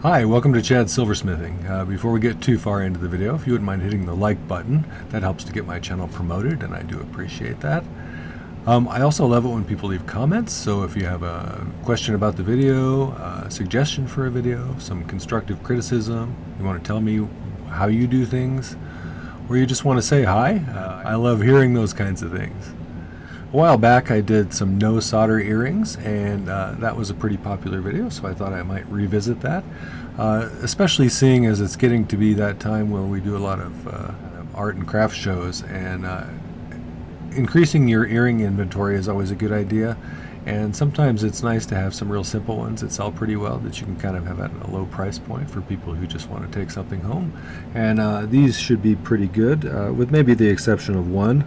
Hi, welcome to Chad's Silversmithing. Before we get too far into the video, if you wouldn't mind hitting the like button, that helps to get my channel promoted, and I do appreciate that. I also love it when people leave comments, so if you have a question about the video, a suggestion for a video, some constructive criticism, you want to tell me how you do things, or you just want to say hi, I love hearing those kinds of things. A while back I did some no solder earrings, and that was a pretty popular video, so I thought I might revisit that, especially seeing as it's getting to be that time where we do a lot of art and craft shows, and increasing your earring inventory is always a good idea, and sometimes it's nice to have some real simple ones that sell pretty well that you can kind of have at a low price point for people who just want to take something home. And these should be pretty good, with maybe the exception of one,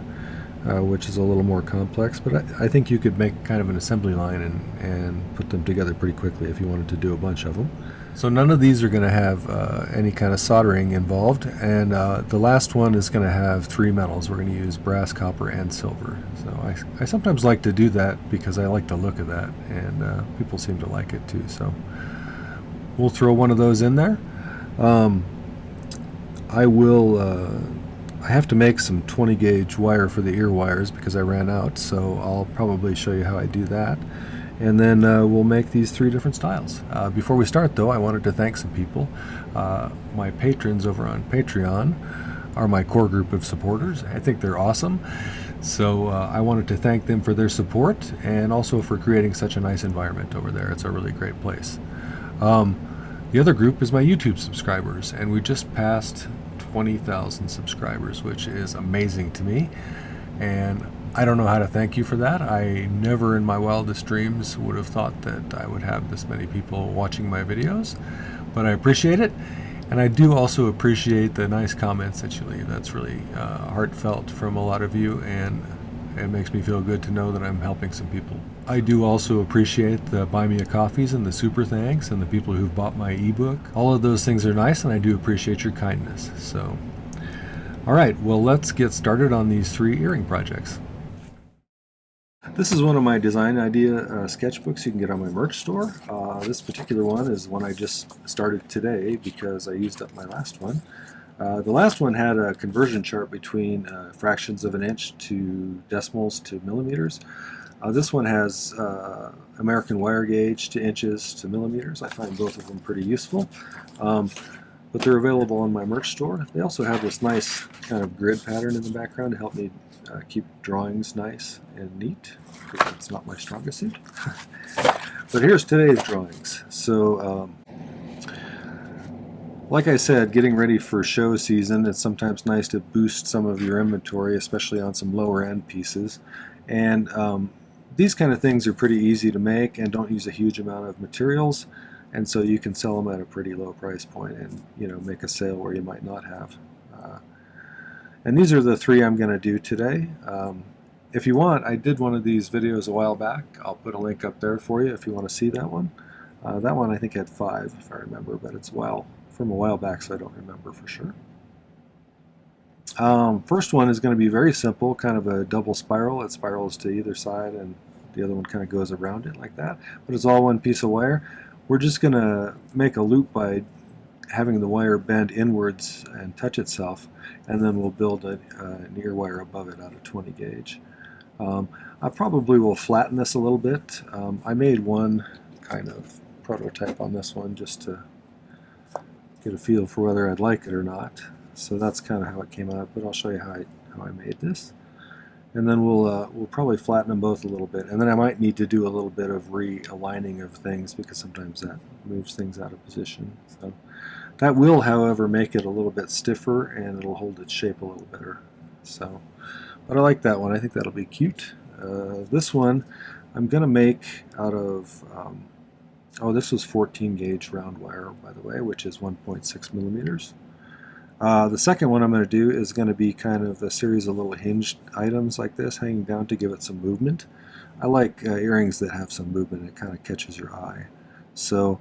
which is a little more complex, but I think you could make kind of an assembly line and put them together pretty quickly if you wanted to do a bunch of them. So none of these are going to have any kind of soldering involved, and the last one is going to have three metals. We're going to use brass, copper, and silver. So I sometimes like to do that because I like the look of that, and people seem to like it too. So we'll throw one of those in there. I have to make some 20 gauge wire for the ear wires because I ran out, so I'll probably show you how I do that. And then we'll make these three different styles. Before we start though, I wanted to thank some people. My patrons over on Patreon are my core group of supporters. I think they're awesome. So I wanted to thank them for their support and also for creating such a nice environment over there. It's a really great place. The other group is my YouTube subscribers, and we just passed 20,000 subscribers, which is amazing to me, and I don't know how to thank you for that. I never in my wildest dreams would have thought that I would have this many people watching my videos, but I appreciate it, and I do also appreciate the nice comments that you leave. That's really heartfelt from a lot of you, and it makes me feel good to know that I'm helping some people. I do also appreciate the buy me a coffees and the super thanks and the people who've bought my ebook. All of those things are nice, and I do appreciate your kindness. So, all right, well, let's get started on these three earring projects. This is one of my design idea sketchbooks you can get on my merch store. This particular one is one I just started today because I used up my last one. The last one had a conversion chart between fractions of an inch to decimals to millimeters. This one has American wire gauge to inches to millimeters. I find both of them pretty useful, but they're available on my merch store. They also have this nice kind of grid pattern in the background to help me keep drawings nice and neat, because it's not my strongest suit. But here's today's drawings. So like I said, getting ready for show season, it's sometimes nice to boost some of your inventory, especially on some lower end pieces. And these kind of things are pretty easy to make and don't use a huge amount of materials, and so you can sell them at a pretty low price point and, you know, make a sale where you might not have. And these are the three I'm going to do today. If you want, I did one of these videos a while back. I'll put a link up there for you if you want to see that one. That one I think had 5 if I remember, but it's from a while back, so I don't remember for sure. First one is going to be very simple, kind of a double spiral. It spirals to either side and the other one kind of goes around it like that, but it's all one piece of wire. We're just going to make a loop by having the wire bend inwards and touch itself, and then we'll build an ear wire above it out of 20 gauge. I probably will flatten this a little bit. I made one kind of prototype on this one just to get a feel for whether I'd like it or not. So that's kind of how it came out, but I'll show you how I made this. And then we'll probably flatten them both a little bit, and then I might need to do a little bit of realigning of things because sometimes that moves things out of position. So that will, however, make it a little bit stiffer, and it'll hold its shape a little better. So, but I like that one. I think that'll be cute. This one I'm going to make out of, oh, this was 14 gauge round wire, by the way, which is 1.6 millimeters. The second one I'm going to do is going to be kind of a series of little hinged items like this hanging down to give it some movement. I like earrings that have some movement. It kind of catches your eye. So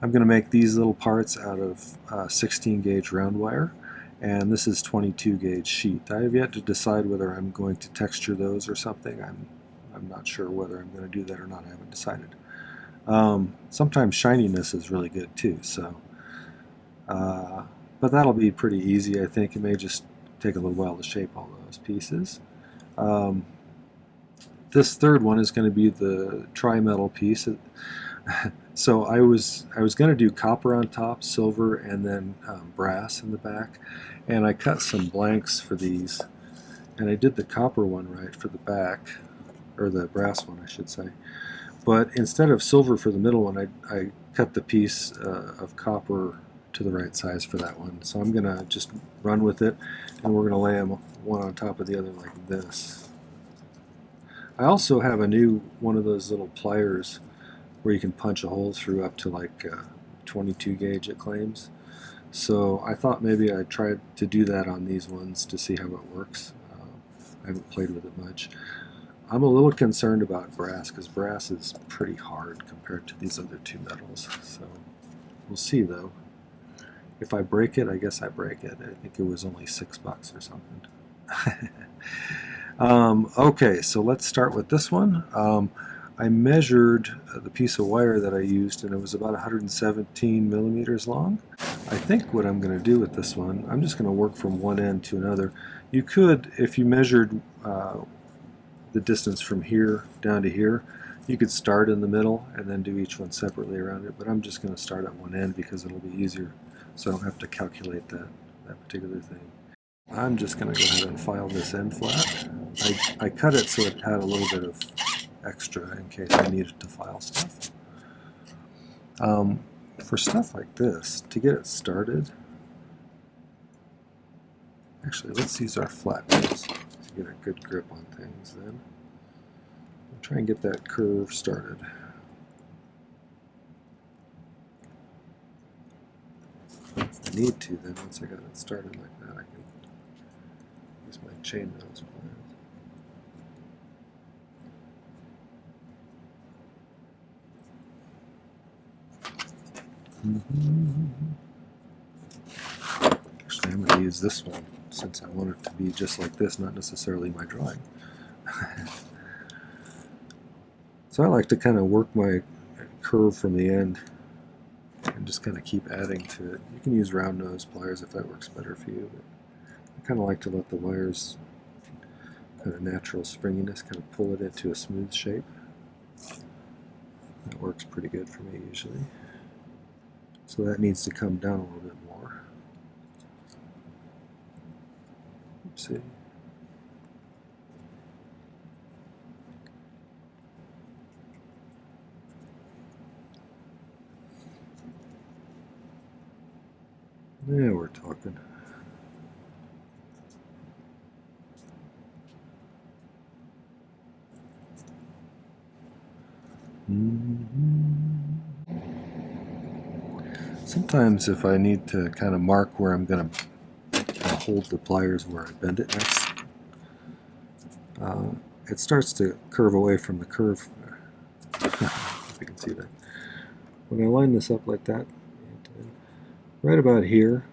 I'm going to make these little parts out of 16 gauge round wire, and this is 22 gauge sheet. I have yet to decide whether I'm going to texture those or something. I'm not sure whether I'm going to do that or not. I haven't decided. Sometimes shininess is really good too, so But that'll be pretty easy, I think. It may just take a little while to shape all those pieces. Um, this third one is going to be the tri-metal piece. So I was going to do copper on top, silver, and then brass in the back, and I cut some blanks for these, and I did the copper one right for the back, or the brass one, I should say. But instead of silver for the middle one, I cut the piece of copper to the right size for that one. So I'm going to just run with it, and we're going to lay them one on top of the other like this. I also have a new one of those little pliers where you can punch a hole through up to like 22 gauge, it claims. So I thought maybe I'd try to do that on these ones to see how it works. I haven't played with it much. I'm a little concerned about brass because brass is pretty hard compared to these other two metals. So we'll see though. If I break it, I guess I break it. I think it was only $6 or something. Okay, so let's start with this one. I measured the piece of wire that I used, and it was about 117 millimeters long. I think what I'm going to do with this one, I'm just going to work from one end to another. You could, if you measured the distance from here down to here, you could start in the middle and then do each one separately around it, but I'm just going to start at one end because it'll be easier, so I don't have to calculate that particular thing. I'm just going to go ahead and file this end flat. I cut it so it had a little bit of extra in case I needed to file stuff. For stuff like this, to get it started, actually let's use our flat nails to get a good grip on things then. I'll try and get that curve started. If I need to, then once I got it started like that, I can use my chain nails pliers. Actually, I'm going to use this one since I want it to be just like this, not necessarily my drawing. So I like to kind of work my curve from the end and just kind of keep adding to it. You can use round nose pliers if that works better for you, but I kind of like to let the wires kind of natural springiness kind of pull it into a smooth shape. That works pretty good for me usually. So that needs to come down a little bit more. Oopsie. Yeah, we're talking. Sometimes if I need to kind of mark where I'm going to hold the pliers where I bend it next, it starts to curve away from the curve. If you can see that. When I line this up like that, right about here,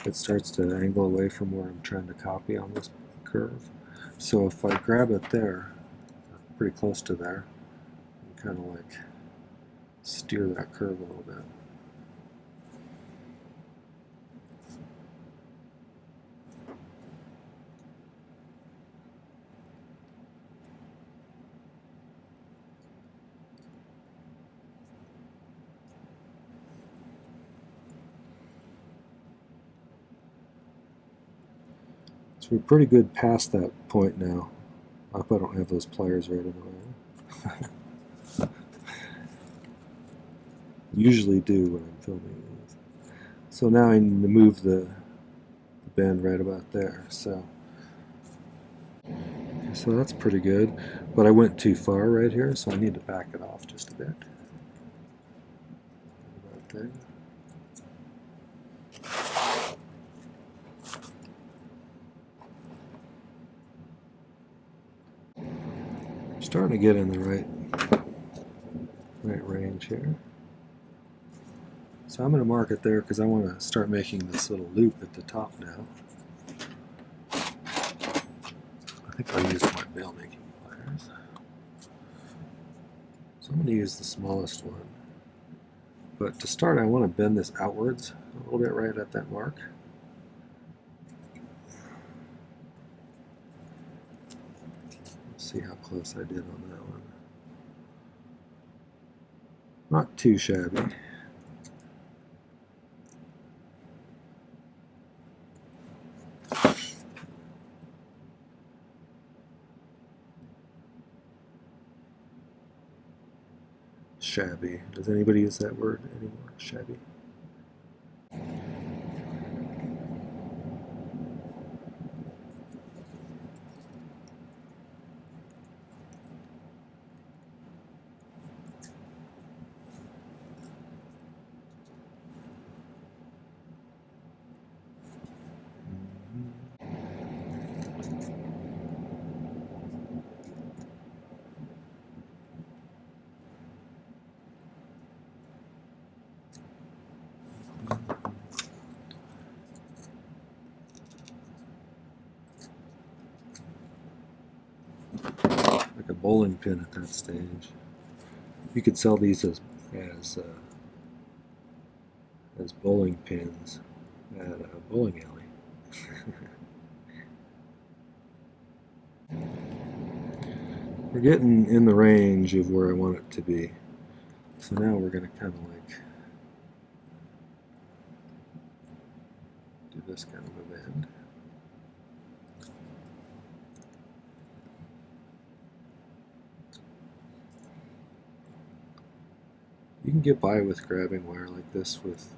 it starts to angle away from where I'm trying to copy on this curve. So if I grab it there, pretty close to there, and kind of like steer that curve a little bit. So we're pretty good past that point now. I hope I don't have those pliers right in the way. Usually do when I'm filming these. So now I need to move the bend right about there. So that's pretty good. But I went too far right here, so I need to back it off just a bit. About there. Starting to get in the right range here. So I'm going to mark it there because I want to start making this little loop at the top now. I think I'll use my nail making pliers. So I'm going to use the smallest one But to start, I want to bend this outwards a little bit right at that mark. Let's see how close I did on that one. Not too shabby. Shabby. Does anybody use that word anymore? Shabby? Like a bowling pin at that stage. You could sell these as bowling pins at a bowling alley. We're getting in the range of where I want it to be. So now we're going to kind of like do this kind of a bend. You can get by with grabbing wire like this with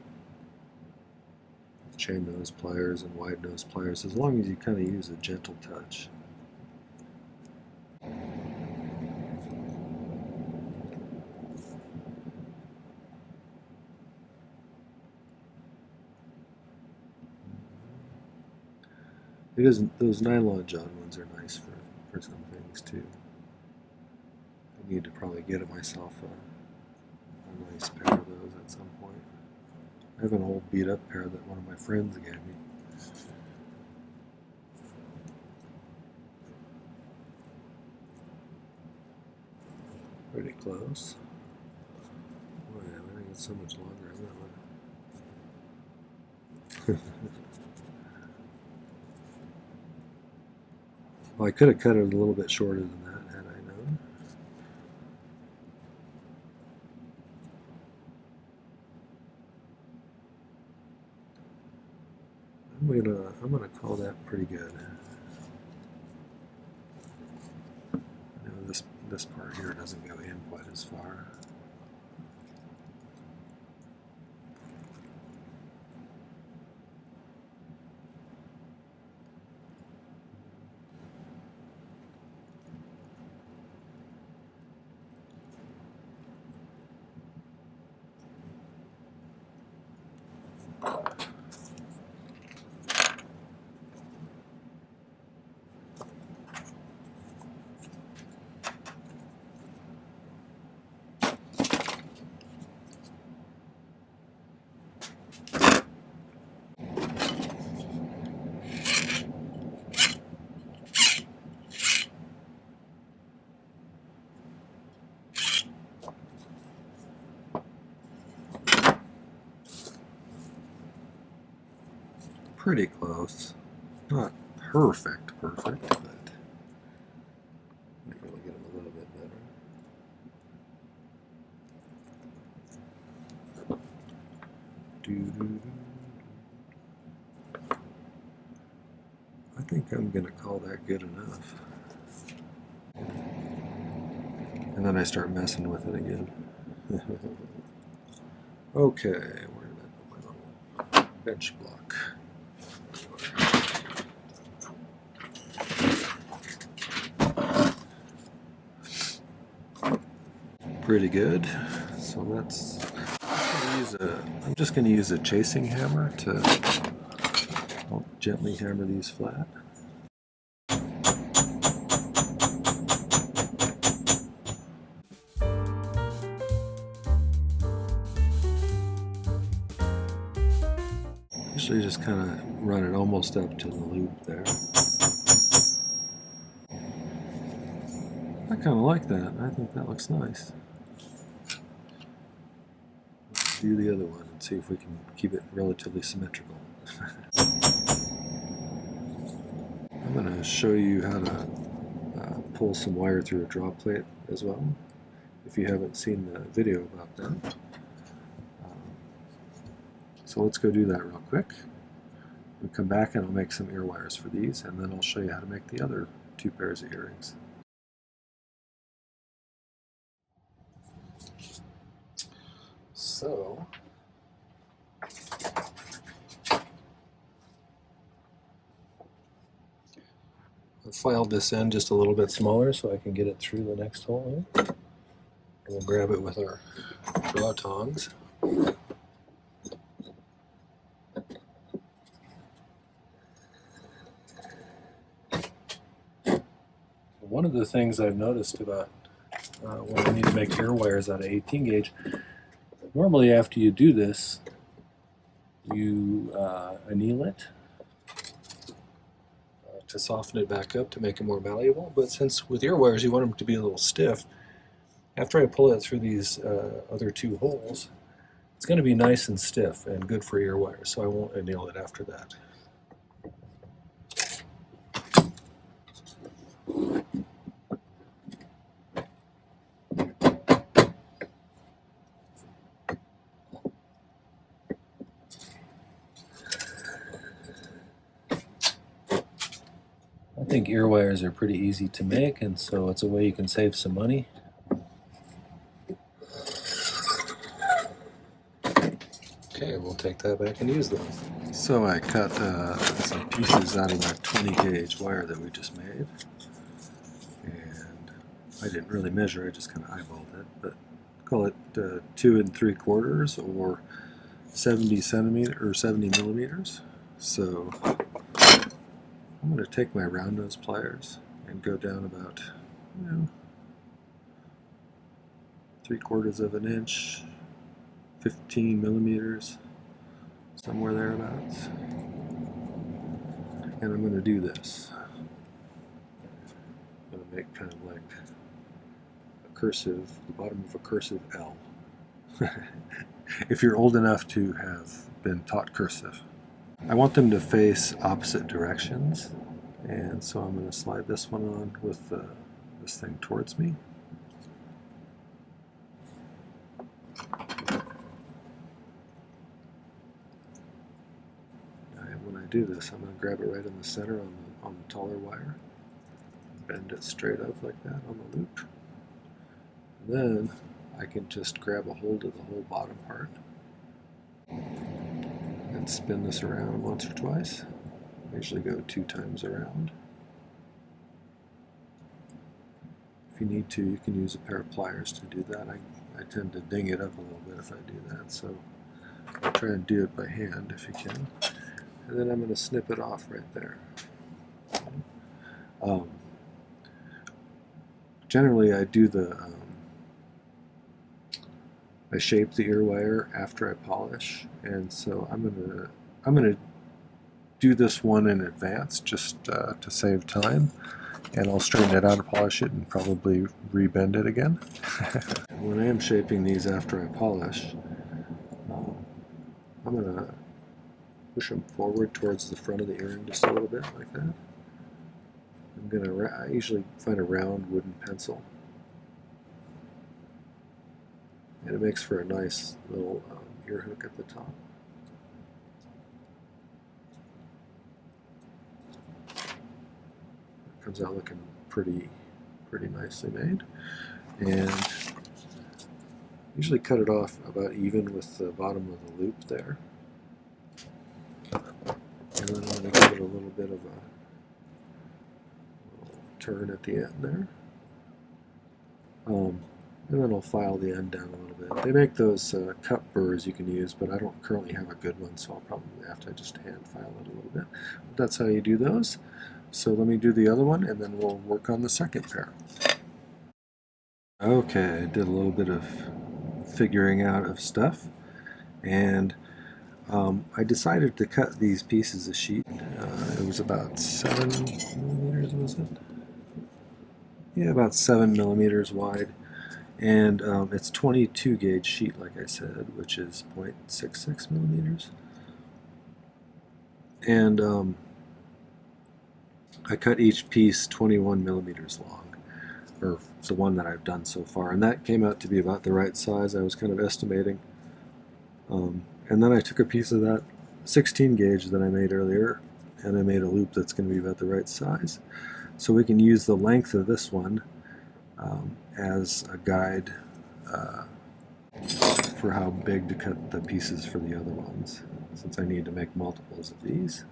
chain nose pliers and wide nose pliers as long as you kind of use a gentle touch. It isn't, those nylon John ones are nice for some things too. I need to probably get myself a nice pair of those at some point. I have an old beat up pair that one of my friends gave me. Pretty close. Oh yeah, I think it's so much longer on that one. Well, I could have cut it a little bit shorter than that had I known. I'm gonna call that pretty good. You know, this part here doesn't go in quite as far. Pretty close. Not perfect, but I might really get them a little bit better. I think I'm going to call that good enough. And then I start messing with it again. Okay, where did I put my little bench block? Pretty good. So that's, I'm just going to use a chasing hammer to gently hammer these flat. Usually just kind of run it almost up to the loop there. I kind of like that. I think that looks nice. do the other one and see if we can keep it relatively symmetrical. I'm going to show you how to pull some wire through a draw plate as well, if you haven't seen the video about that. So let's go do that real quick. We'll come back and I'll make some ear wires for these, and then I'll show you how to make the other two pairs of earrings. So I filed this end just a little bit smaller so I can get it through the next hole. And we'll grab it with our draw tongs. One of the things I've noticed about when I need to make ear wires out of 18 gauge, normally after you do this, you anneal it to soften it back up to make it more malleable. But since with ear wires you want them to be a little stiff, after I pull it through these other two holes, it's going to be nice and stiff and good for ear wires, so I won't anneal it after that. I think ear wires are pretty easy to make, and so it's a way you can save some money. Okay, we'll take that back and use them. So I cut some pieces out of that 20 gauge wire that we just made, and I didn't really measure, I just kind of eyeballed it, but call it 2 3/4 or 70 centimeters or 70 millimeters. So I'm going to take my round nose pliers and go down about 3/4 of an inch, 15 millimeters, somewhere thereabouts. And I'm going to do this. I'm going to make kind of like a cursive, the bottom of a cursive L. If you're old enough to have been taught cursive. I want them to face opposite directions, and so I'm going to slide this one on with this thing towards me. And when I do this, I'm going to grab it right in the center on the taller wire, bend it straight up like that on the loop. And then I can just grab a hold of the whole bottom part and spin this around once or twice. I usually go 2 times around. If you need to, you can use a pair of pliers to do that. I tend to ding it up a little bit if I do that, so I'll try and do it by hand if you can. And then I'm going to snip it off right there. Generally I do I shape the ear wire after I polish, and so I'm gonna do this one in advance just to save time, and I'll straighten it out and polish it and probably rebend it again. When I am shaping these after I polish, I'm gonna push them forward towards the front of the earring just a little bit like that. I usually find a round wooden pencil, and it makes for a nice little ear hook at the top. It comes out looking pretty nicely made, and usually cut it off about even with the bottom of the loop there. And then I'm going to give it a little bit of a turn at the end there. And then I'll file the end down a little bit. They make those cup burrs you can use, but I don't currently have a good one, so I'll probably have to just hand file it a little bit. But that's how you do those. So let me do the other one, and then we'll work on the second pair. Okay, I did a little bit of figuring out of stuff, and I decided to cut these pieces of sheet. It was about 7 millimeters, was it? Yeah, about 7 millimeters wide. And it's 22 gauge sheet, like I said, which is 0.66 millimeters. And I cut each piece 21 millimeters long, or the one that I've done so far, and that came out to be about the right size. I was kind of estimating. And then I took a piece of that 16 gauge that I made earlier, and I made a loop that's going to be about the right size. So we can use the length of this one as a guide for how big to cut the pieces for the other ones, since I need to make multiples of these.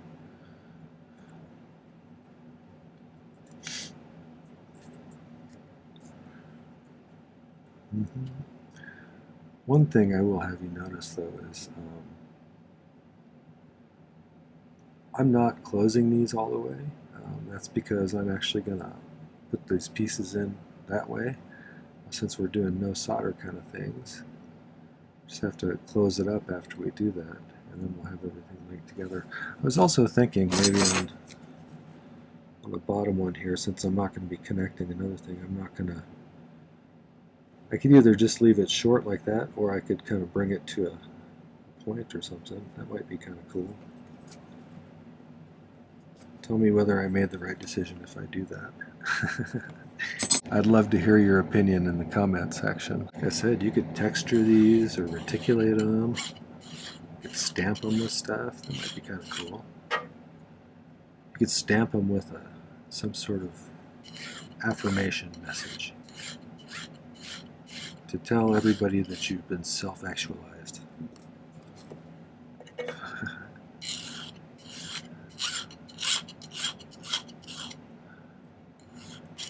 One thing I will have you notice, though, is I'm not closing these all the way. That's because I'm actually going to put these pieces in that way, since we're doing no solder kind of things. Just have to close it up after we do that, and then we'll have everything linked together. I was also thinking maybe on the bottom one here, since I'm not going to be connecting another thing, I'm not going to... I could either just leave it short like that, or I could kind of bring it to a point or something. That might be kind of cool. Tell me whether I made the right decision if I do that. I'd love to hear your opinion in the comment section. Like I said, you could texture these or reticulate them. You could stamp them with stuff. That might be kind of cool. You could stamp them with some sort of affirmation message to tell everybody that you've been self-actualized.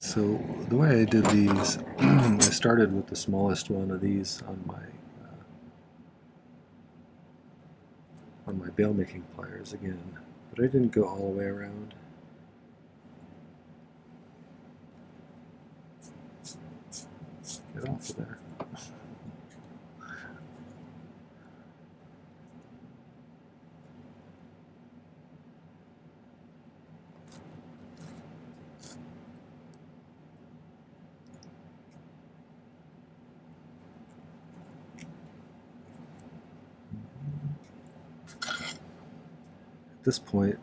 So the way I did these, I started with the smallest one of these on my bail making pliers again, but I didn't go all the way around. Get off of there. At this point,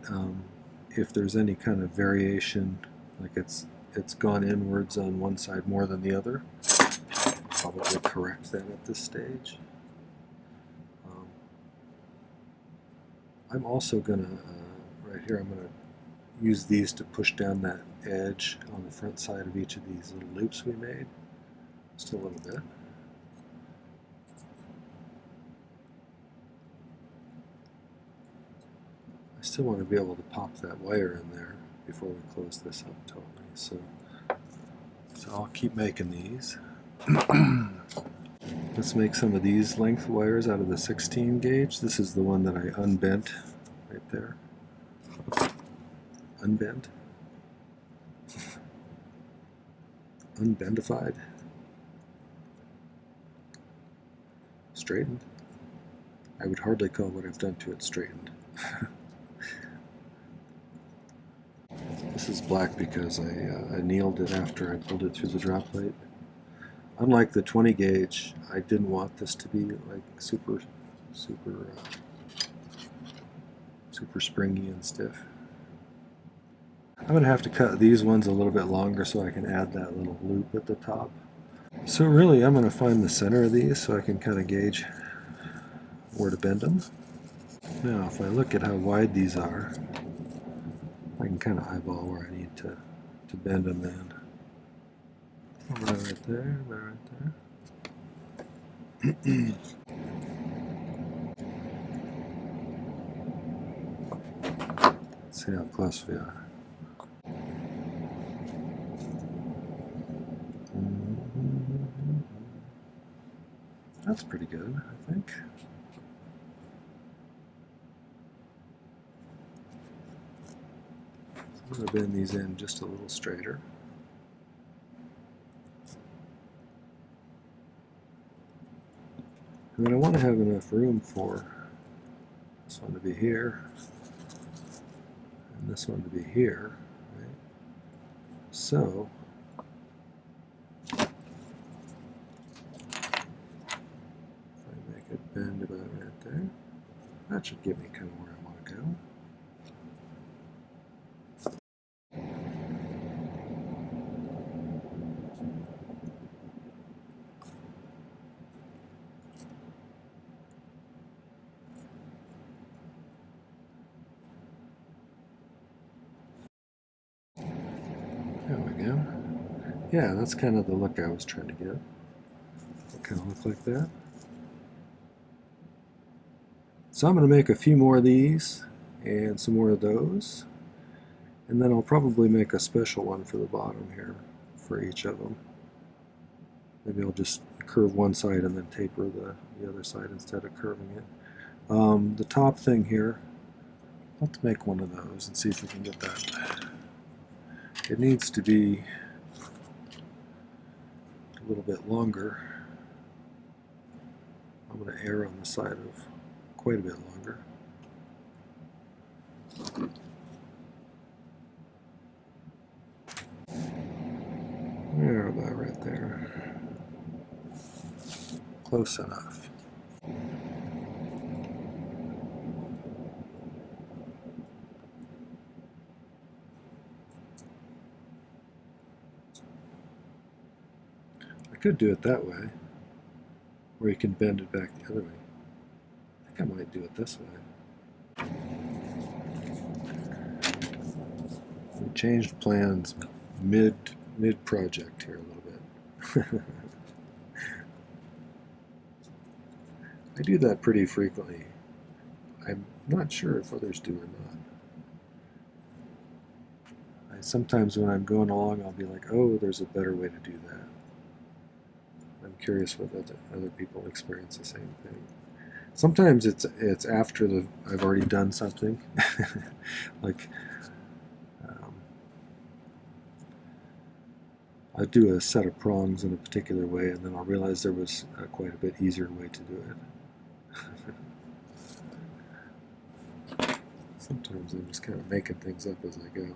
if there's any kind of variation, like it's gone inwards on one side more than the other, I'll probably correct that at this stage. I'm also gonna, right here, I'm gonna use these to push down that edge on the front side of each of these little loops we made, just a little bit. I still want to be able to pop that wire in there before we close this up totally. So I'll keep making these. Let's make some of these length wires out of the 16 gauge. This is the one that I unbent right there. Unbent. Unbendified. Straightened. I would hardly call what I've done to it straightened. This is black because I annealed it after I pulled it through the drop plate. Unlike the 20 gauge, I didn't want this to be like super springy and stiff. I'm going to have to cut these ones a little bit longer so I can add that little loop at the top. So really, I'm going to find the center of these so I can kind of gauge where to bend them. Now, if I look at how wide these are, I can kind of eyeball where I need to bend them in. About right there, about right there. Let's see how close we are. That's pretty good, I think. So I'm going to bend these in just a little straighter. And then I want to have enough room for this one to be here and this one to be here, right? So bend about right there. That should get me kind of where I want to go. There we go. Yeah, that's kind of the look I was trying to get. It kind of look like that. So I'm going to make a few more of these and some more of those. And then I'll probably make a special one for the bottom here for each of them. Maybe I'll just curve one side and then taper the other side instead of curving it. The top thing here, let's make one of those and see if we can get that. It needs to be a little bit longer. I'm going to err on the side of quite a bit longer. There, about right there. Close enough. I could do it that way, or you can bend it back the other way. I think I might do it this way. We changed plans mid project here a little bit. I do that pretty frequently. I'm not sure if others do or not. Sometimes when I'm going along, I'll be like, oh, there's a better way to do that. I'm curious whether other people experience the same thing. Sometimes it's after I've already done something. Like I do a set of prongs in a particular way, and then I'll realize there was quite a bit easier way to do it. Sometimes I'm just kind of making things up as I go.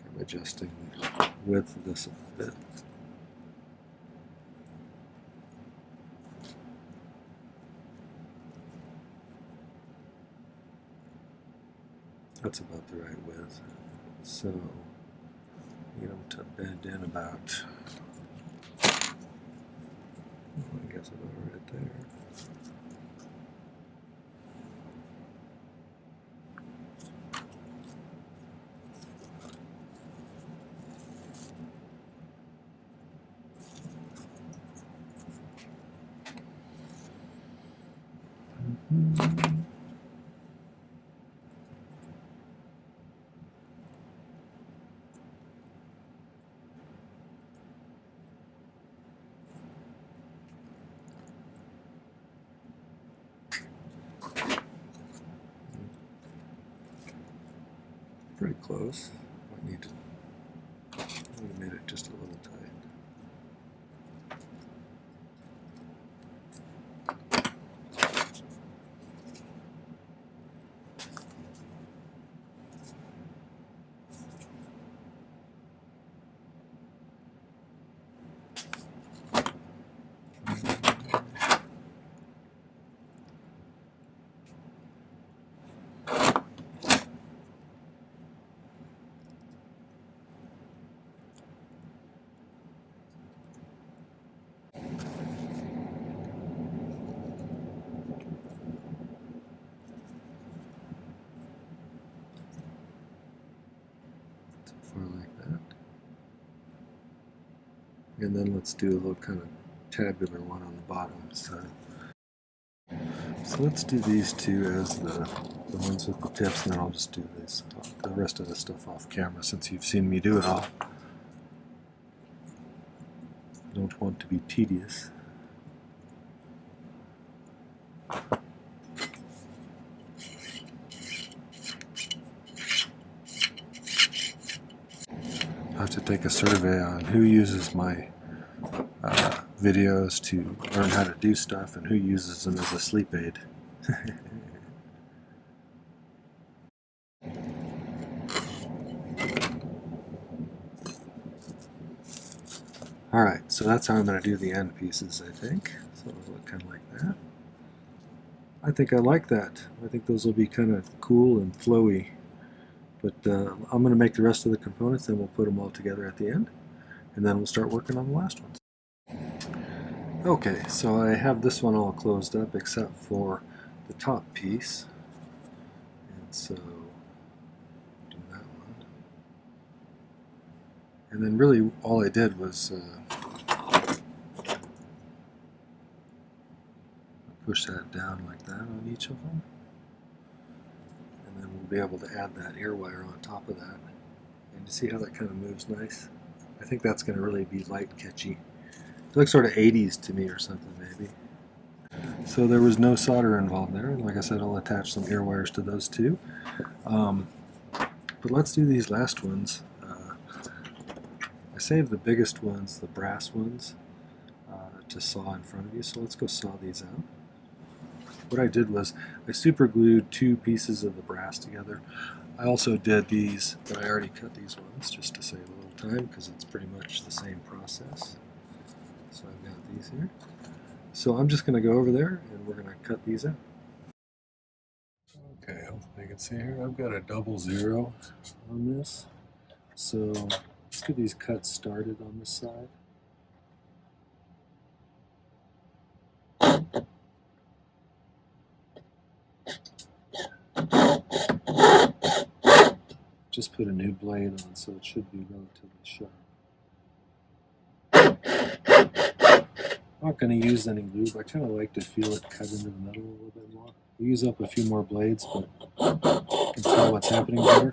I'm adjusting the width of this a bit. That's about the right width. So, get them to bend in about, I guess about right there. Pretty close. I need to make it just a little tight. Like that. And then let's do a little kind of tabular one on the bottom side. So let's do these two as the ones with the tips, and then I'll just do this, the rest of the stuff off camera since you've seen me do it all. I don't want to be tedious. I have to take a survey on who uses my videos to learn how to do stuff and who uses them as a sleep aid. Alright, so that's how I'm going to do the end pieces, I think. So it'll look kind of like that. I think I like that. I think those will be kind of cool and flowy. But I'm going to make the rest of the components, then we'll put them all together at the end. And then we'll start working on the last ones. Okay, so I have this one all closed up except for the top piece. And so, do that one. And then really all I did was push that down like that on each of them. And then we'll be able to add that ear wire on top of that. And you see how that kind of moves nice? I think that's going to really be light catchy. It looks sort of 80s to me or something maybe. So there was no solder involved there. And like I said, I'll attach some ear wires to those too. But let's do these last ones. I saved the biggest ones, the brass ones, to saw in front of you. So let's go saw these out. What I did was I super glued two pieces of the brass together. I also did these, but I already cut these ones just to save a little time because it's pretty much the same process. So I've got these here. So I'm just going to go over there and we're going to cut these out. Okay, hopefully you can see here I've got a 00 on this. So let's get these cuts started on this side. Just put a new blade on, so it should be relatively sharp. I'm not going to use any lube. I kind of like to feel it cut into the metal a little bit more. We use up a few more blades, but you can tell what's happening better.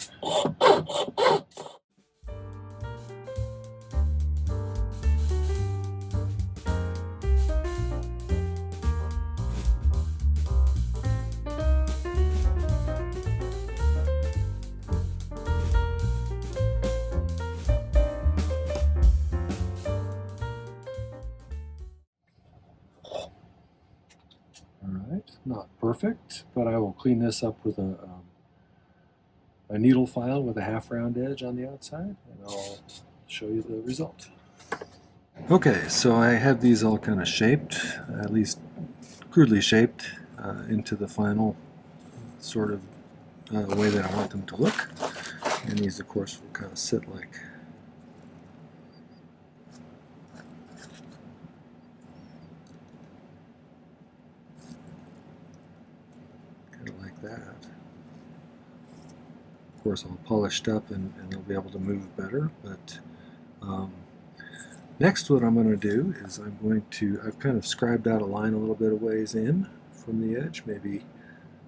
Alright, not perfect, but I will clean this up with a needle file with a half round edge on the outside, and I'll show you the result. Okay, so I have these all kind of shaped, at least crudely shaped, into the final sort of way that I want them to look. And these, of course, will kind of sit like that. Of course, all polished up and they'll be able to move better. But next, what I'm going to do is I've kind of scribed out a line a little bit of ways in from the edge, maybe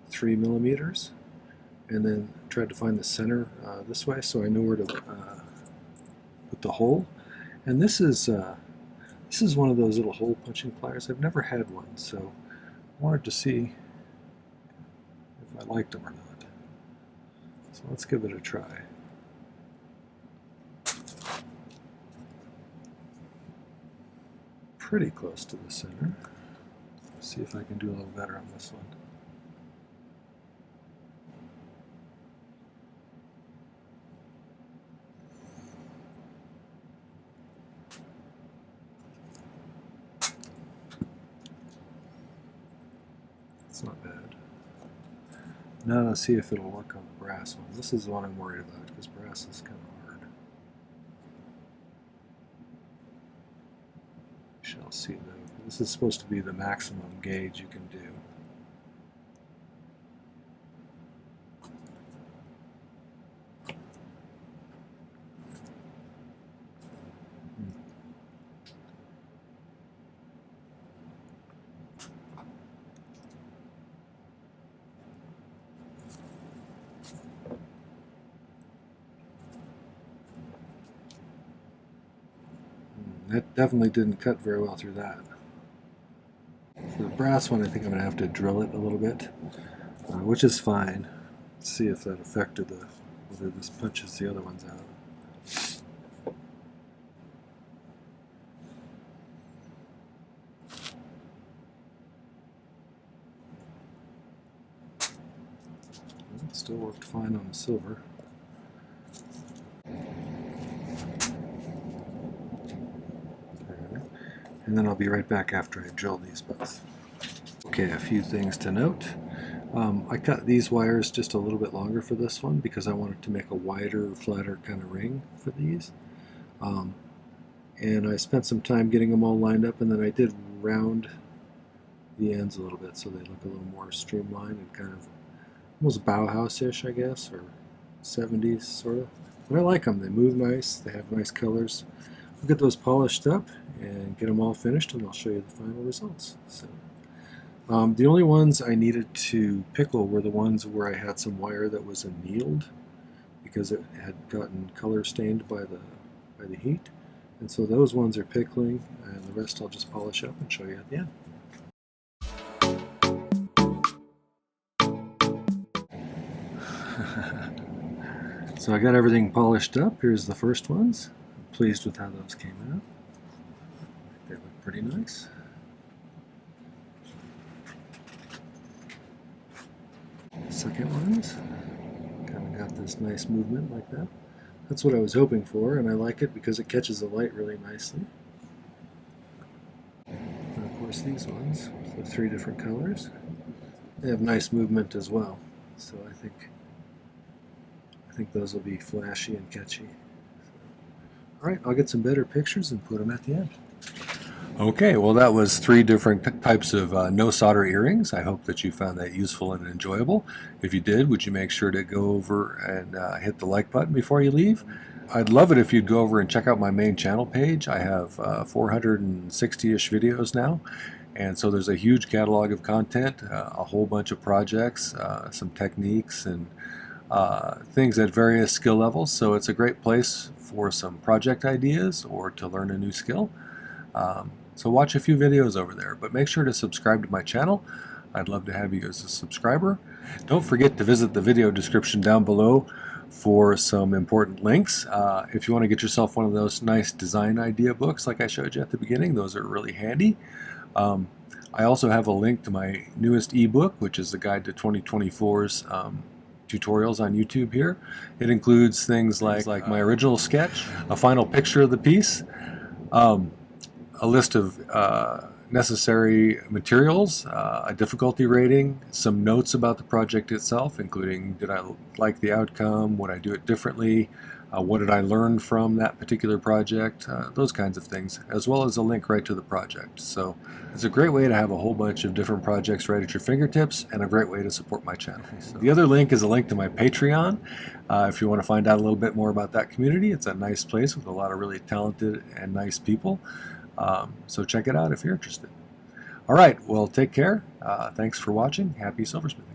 3 millimeters, and then tried to find the center this way, so I know where to put the hole. And this is one of those little hole punching pliers. I've never had one, so I wanted to see if I liked them or not. So let's give it a try. Pretty close to the center. Let's see if I can do a little better on this one. It's not bad. Now let's see if it'll work on the brass one. This is the one I'm worried about because brass is kind of hard. We shall see though. This is supposed to be the maximum gauge you can do. That definitely didn't cut very well through that. For the brass one, I think I'm going to have to drill it a little bit, which is fine. Let's see if that affected whether this punches the other ones out. It still worked fine on the silver. and then I'll be right back after I drill these both. Okay, a few things to note. I cut these wires just a little bit longer for this one because I wanted to make a wider, flatter kind of ring for these. And I spent some time getting them all lined up, and then I did round the ends a little bit so they look a little more streamlined and kind of almost Bauhaus-ish, I guess, or 70s sort of. But I like them. They move nice. They have nice colors. We'll get those polished up and get them all finished, and I'll show you the final results. So, the only ones I needed to pickle were the ones where I had some wire that was annealed because it had gotten color stained by the heat. And so those ones are pickling, and the rest I'll just polish up and show you at the end. So I got everything polished up. Here's the first ones. I'm pleased with how those came out. They look pretty nice. Second ones, kind of got this nice movement like that. That's what I was hoping for, and I like it because it catches the light really nicely. And of course these ones, so 3 different colors. They have nice movement as well, so I think those will be flashy and catchy. Alright, I'll get some better pictures and put them at the end. Okay, well that was 3 different types of no solder earrings. I hope that you found that useful and enjoyable. If you did, would you make sure to go over and hit the like button before you leave? I'd love it if you'd go over and check out my main channel page. I have 460-ish videos now, and so there's a huge catalog of content, a whole bunch of projects, some techniques, and things at various skill levels. So it's a great place for some project ideas or to learn a new skill. So watch a few videos over there, but make sure to subscribe to my channel. I'd love to have you as a subscriber. Don't forget to visit the video description down below for some important links. If you want to get yourself one of those nice design idea books like I showed you at the beginning, those are really handy. I also have a link to my newest ebook, which is the Guide to 2024's tutorials on YouTube here. It includes things like my original sketch, a final picture of the piece, a list of necessary materials, a difficulty rating, some notes about the project itself, including did I like the outcome, would I do it differently, what did I learn from that particular project, those kinds of things, as well as a link right to the project. So it's a great way to have a whole bunch of different projects right at your fingertips, and a great way to support my channel. So the other link is a link to my Patreon. If you want to find out a little bit more about that community, it's a nice place with a lot of really talented and nice people. So check it out if you're interested. All right, well, take care. Thanks for watching. Happy silversmithing.